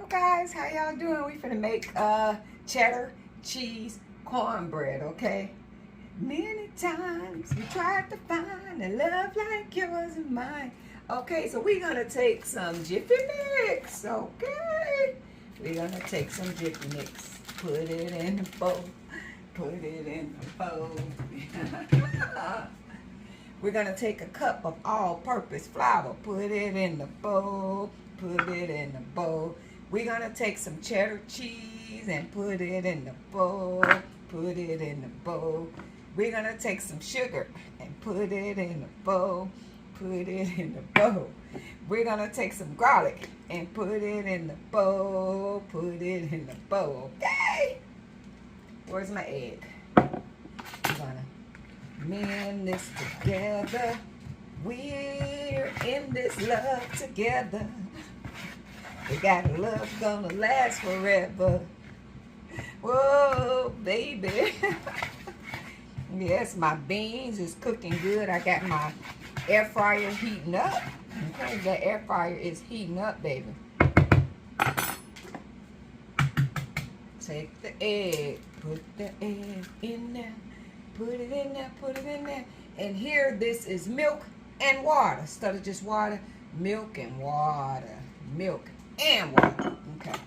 guys, how y'all doing? We finna make cheddar cheese cornbread, okay? Many times we tried to find a love like yours and mine. Okay, so we're gonna take some Jiffy Mix, okay? We're gonna take some Jiffy Mix, put it in the bowl, put it in the bowl. We're gonna take a cup of all-purpose flour, put it in the bowl, put it in the bowl. We're gonna take some cheddar cheese and put it in the bowl, put it in the bowl. We're gonna take some sugar and put it in the bowl, put it in the bowl. We're gonna take some garlic and put it in the bowl, put it in the bowl, okay? Where's my egg? We're gonna mend this together. We're in this love together. We got a love gonna last forever. Whoa, baby. Yes, my beans is cooking good. I got my air fryer heating up. Okay, the air fryer is heating up, baby. Take the egg, put the egg in there. Put it in there, put it in there. And here, this is milk and water. Instead of just water, milk and water. Milk and water. Okay.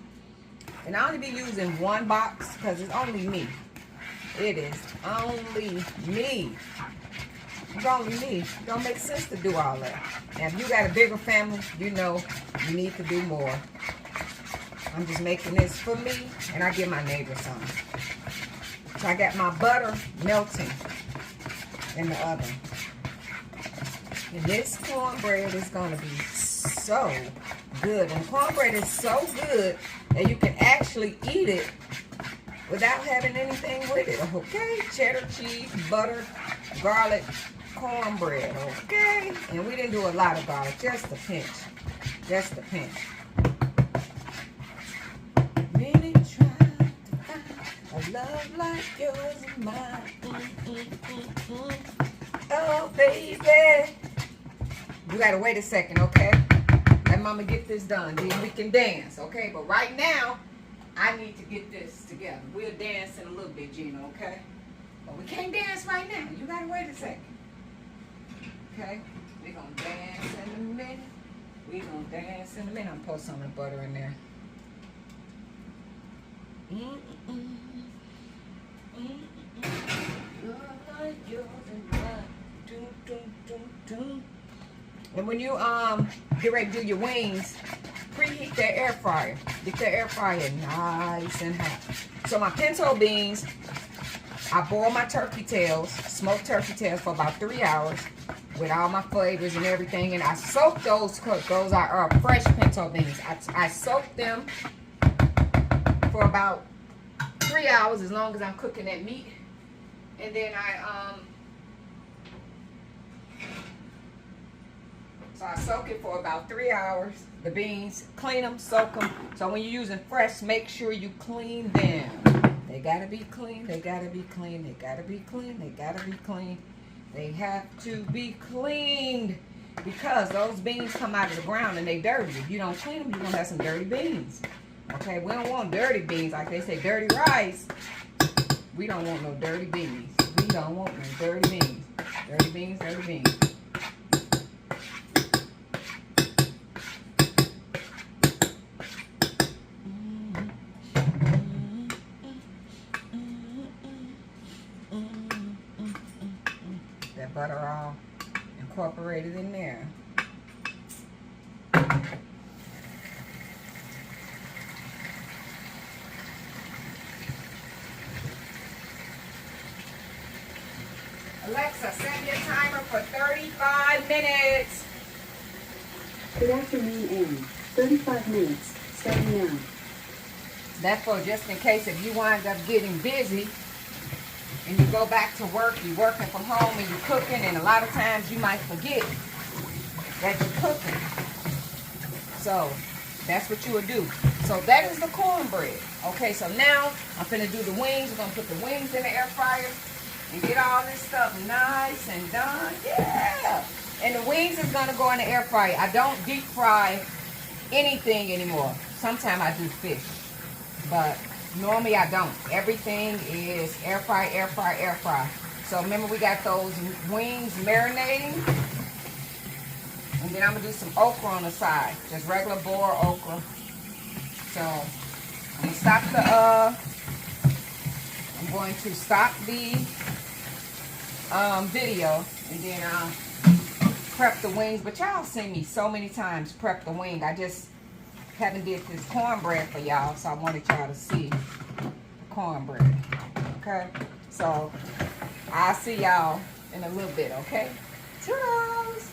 And I only be using one box because it's only me. It is only me. It's only me. It don't make sense to do all that. Now, if you got a bigger family, you know you need to do more. I'm just making this for me, and I give my neighbors some. So I got my butter melting in the oven. And this cornbread is going to be so good. And cornbread is so good that you can actually eat it without having anything with it, okay? Cheddar cheese, butter, garlic, cornbread, okay? And we didn't do a lot of garlic, just a pinch. Just a pinch. Many tried to find a love like yours and mine. Oh, baby. You gotta wait a second, okay? Let mama get this done, then we can dance, okay? But right now, I need to get this together. We'll dance in a little bit, Gina, okay? But we can't dance right now. You gotta wait a second. Okay? We're gonna dance in a minute. We're gonna dance in a minute. I'm gonna put some of the butter in there. And when you get ready to do your wings, preheat that air fryer. Get the air fryer nice and hot. So my pinto beans, I boil my turkey tails, smoked turkey tails for about 3 hours with all my flavors and everything. And I soak those. Those are fresh pinto beans. I soak them for about 3 hours as long as I'm cooking that meat. And then so I soak it for about 3 hours. The beans, clean them, soak them. So when you're using fresh, make sure you clean them. They gotta be clean, they gotta be clean, they gotta be clean, they gotta be clean. They have to be cleaned because those beans come out of the ground and they dirty. If you don't clean them, you're gonna have some dirty beans. Okay, we don't want dirty beans, like they say, dirty rice. We don't want no dirty beans. We don't want no dirty beans. Dirty beans, dirty beans. That butter all incorporated in there. Alexa, set your timer for 35 minutes. Good afternoon, Ann. 35 minutes, starting now. That's for just in case if you wind up getting busy and you go back to work, you're working from home and you're cooking, and a lot of times you might forget that you're cooking. So that's what you would do. So that is the cornbread. Okay, so now I'm finna do the wings. We're gonna put the wings in the air fryer and get all this stuff nice and done. Yeah. And the wings is gonna go in the air fryer. I don't deep fry anything anymore. Sometimes I do fish, but normally I don't. Everything is air fry, air fry, air fry. So remember, we got those wings marinating. And then I'm going to do some okra on the side. Just regular boiled okra. So I'm going to stop the video, and then I'll prep the wings. But y'all seen me so many times prep the wing. I just haven't did this cornbread for y'all, so I wanted y'all to see the cornbread. Okay, so I'll see y'all in a little bit. Okay, toodles.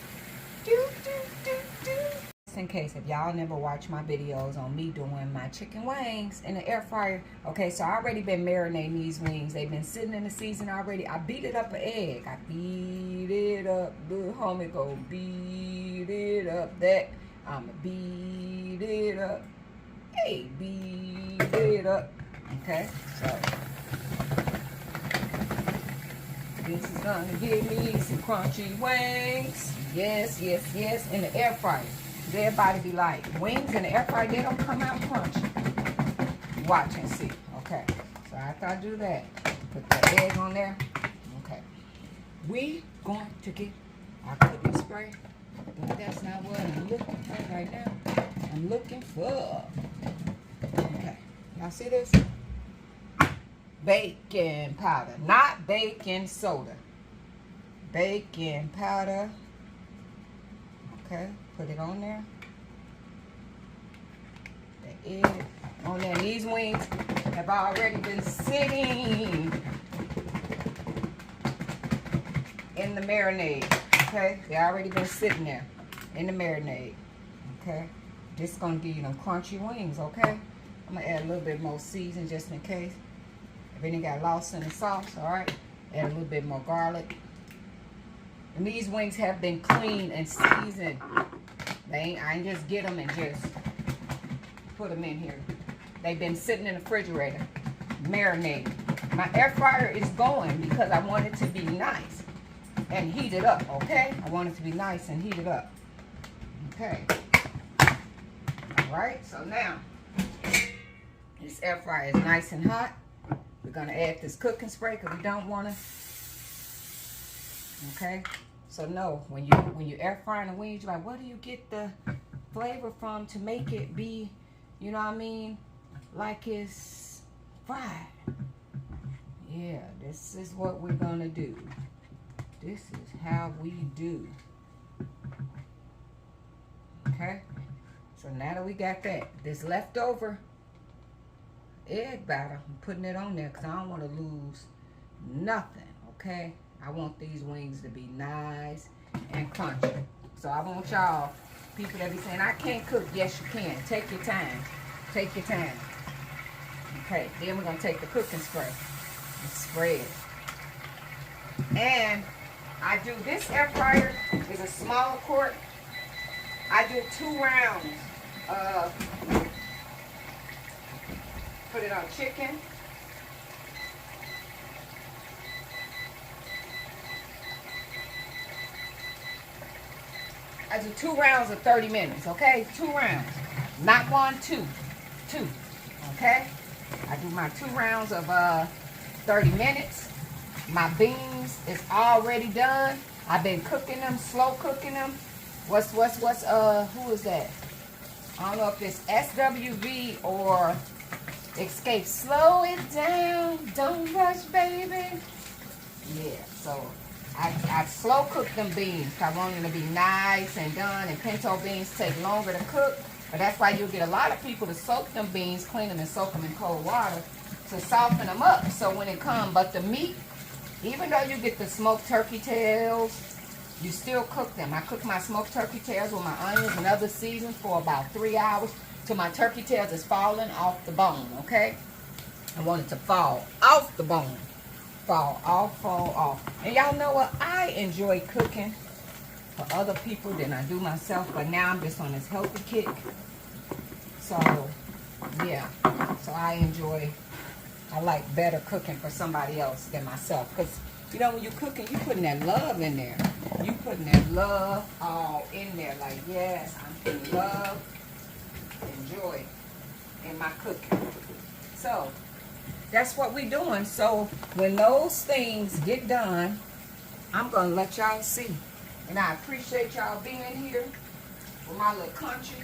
Just in case if y'all never watch my videos on me doing my chicken wings in the air fryer. Okay, so I already been marinating these wings. They've been sitting in the season already. I beat it up an egg. I beat it up. The homie go beat it up. That I'ma beat it up. Hey, beat it up. Okay, so this is gonna give me some crunchy wings. Yes, yes, yes, in the air fryer. Everybody be like, wings in the air fryer, they don't come out crunchy. Watch and see. Okay, so after I do that, put the egg on there. Okay, we going to get our cooking spray, but that's not what I'm looking for right now. I'm looking for, okay, y'all see this? Baking powder, not baking soda. Baking powder. Okay, put it on there. The egg on there. These wings have already been sitting in the marinade. Okay, they already been sitting there in the marinade. Okay, this is gonna give you them crunchy wings. Okay, I'm gonna add a little bit more seasoning just in case. If any got lost in the sauce, all right. Add a little bit more garlic. And these wings have been cleaned and seasoned. I ain't just get them and just put them in here. They've been sitting in the refrigerator, marinating. My air fryer is going because I want it to be nice and heated up, okay? I want it to be nice and heated up. Okay. All right, so now this air fryer is nice and hot. We're gonna add this cooking spray because we don't want to. Okay, so no, when you air frying the wings, you're like, where do you get the flavor from to make it be, you know what I mean, like it's fried? Yeah, this is what we're gonna do. This is how we do. Okay, so now that we got that, this leftover egg batter, I'm putting it on there because I don't want to lose nothing. Okay, I want these wings to be nice and crunchy. So I want y'all, people that be saying, I can't cook. Yes, you can. Take your time. Take your time. Okay, then we're going to take the cooking spray and spread it. And I do, this air fryer is a smaller quart. I do 2 rounds of, put it on chicken. I do 2 rounds of 30 minutes, okay? 2 rounds. Not 1, 2. 2, okay? I do my 2 rounds of 30 minutes. My beans is already done. I've been cooking them, slow cooking them. Who is that? I don't know if it's SWV or Escape. Slow it down, don't rush, baby. Yeah, so I slow cook them beans. I want them to be nice and done, and pinto beans take longer to cook. But that's why you'll get a lot of people to soak them beans, clean them and soak them in cold water to soften them up. So when it comes, but the meat, even though you get the smoked turkey tails, you still cook them. I cook my smoked turkey tails with my onions and other seasons for about 3 hours till my turkey tails is falling off the bone, okay? I want it to fall off the bone. Fall off. And y'all know what? I enjoy cooking for other people than I do myself, but now I'm just on this healthy kick. So, yeah. So I like better cooking for somebody else than myself. Because, you know, when you're cooking, you're putting that love in there. You putting that love all in there. Like, yes, I'm putting love enjoy in my cooking. So that's what we doing. So when those things get done, I'm gonna let y'all see. And I appreciate y'all being here with my little country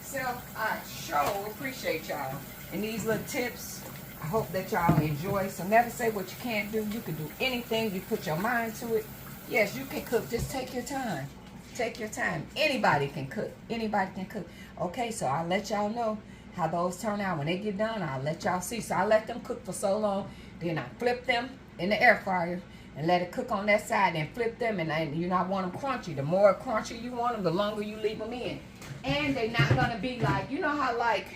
self. I sure appreciate y'all. And these little tips, I hope that y'all enjoy. So never say what you can't do. You can do anything. You put your mind to it. Yes, you can cook. Just take your time. Take your time. Anybody can cook. Anybody can cook. Okay, so I'll let y'all know how those turn out. When they get done, I'll let y'all see. So I let them cook for so long. Then I flip them in the air fryer and let it cook on that side. Then flip them, and you not want them crunchy. The more crunchy you want them, the longer you leave them in. And they're not going to be like, you know how like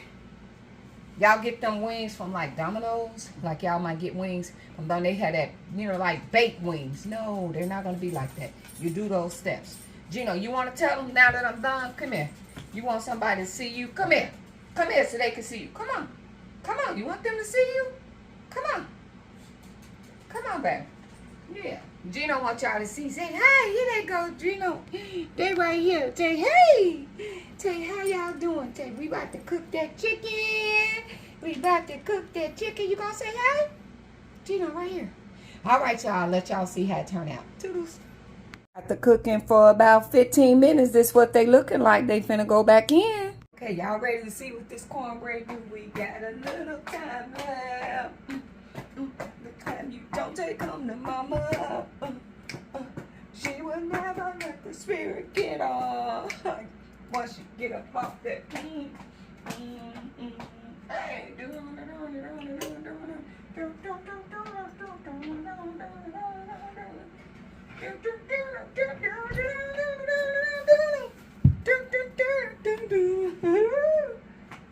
y'all get them wings from like Domino's? Like y'all might get wings from them. They had that, you know, like baked wings. No, they're not going to be like that. You do those steps. Gino, you want to tell them now that I'm done? Come here. You want somebody to see you? Come here. Come here so they can see you. Come on. Come on. You want them to see you? Come on. Come on, baby. Yeah. Gino wants y'all to see. Say, hi. Here they go, Gino. They right here. Say, hey. Say, how y'all doing? Say, we about to cook that chicken. We about to cook that chicken. You gonna say hi? Gino right here. All right, y'all. Let y'all see how it turn out. Toodles. After cooking for about 15 minutes, this is what they looking like. They finna go back in. Okay, y'all ready to see what this cornbread do? We got a little time left. The time you don't take home to mama. She will never let the spirit get off. Once you get up off that. Hey,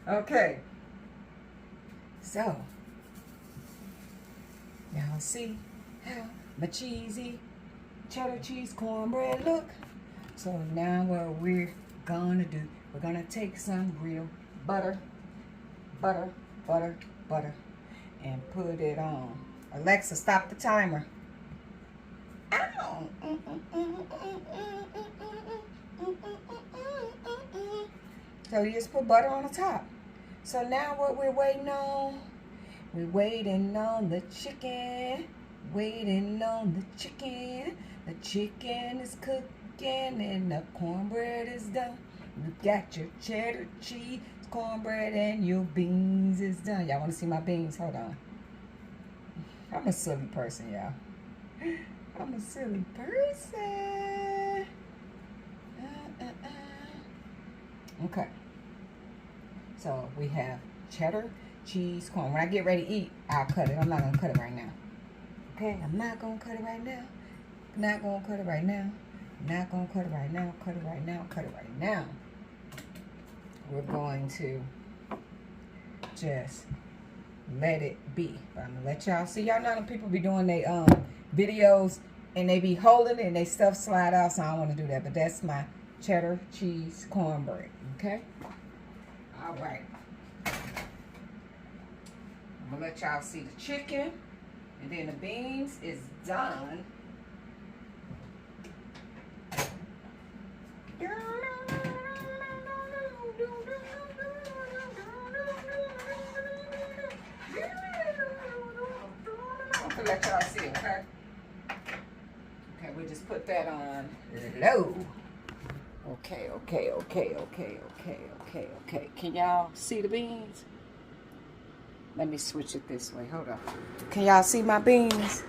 okay, so y'all see how my cheesy cheddar cheese cornbread look. So now what we're gonna do, we're gonna take some real butter, and put it on. Alexa, stop the timer. Ow. So you just put butter on the top. So now what we're waiting on, we're waiting on the chicken. Waiting on the chicken. The chicken is cooking and the cornbread is done. You got your cheddar cheese, cornbread, and your beans is done. Y'all want to see my beans? Hold on. I'm a silly person, y'all. I'm a silly person. Okay. So we have cheddar cheese corn. When I get ready to eat, I'll cut it. I'm not going to cut it right now. Okay? I'm not going to cut it right now. Not going to cut it right now. Not going to cut it right now. Cut it right now. Cut it right now. We're going to just let it be. But I'm going to let y'all see. Y'all know them people be doing their videos and they be holding it and they stuff slide out, so I don't want to do that. But that's my cheddar cheese cornbread. Okay? All right. I'm going to let y'all see the chicken. And then the beans is done. I'm going to let y'all see, okay? Okay, we just put that on low. Okay. Can y'all see the beans? Let me switch it this way. Hold on. Can y'all see my beans?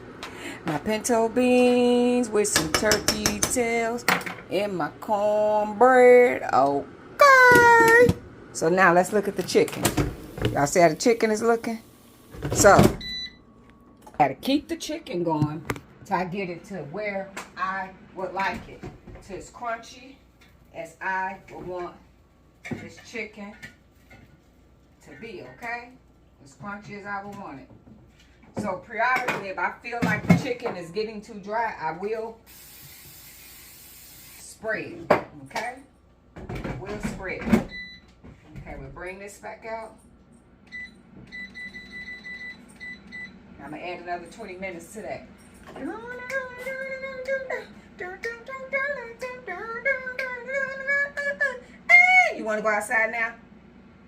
My pinto beans with some turkey tails and my cornbread. Okay. So now let's look at the chicken. Y'all see how the chicken is looking? So, I gotta keep the chicken going till I get it to where I would like it. To as crunchy as I would want this chicken to be, okay? As crunchy as I would want it. So periodically, if I feel like the chicken is getting too dry, I will spread, okay? I will spread. Okay, we'll bring this back out. I'm gonna add another 20 minutes to that. You want to go outside now?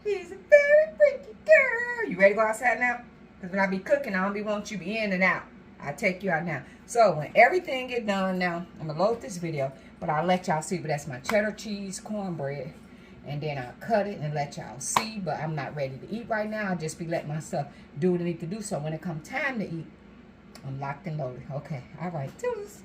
He's a very freaky girl. You ready to go outside now? Because when I be cooking, I don't be want you to be in and out. I'll take you out now. So when everything get done now, I'm going to load this video. But I'll let y'all see. But that's my cheddar cheese cornbread. And then I'll cut it and let y'all see. But I'm not ready to eat right now. I'll just be letting myself do what I need to do. So when it comes time to eat, I'm locked and loaded. Okay. All right. Toodles.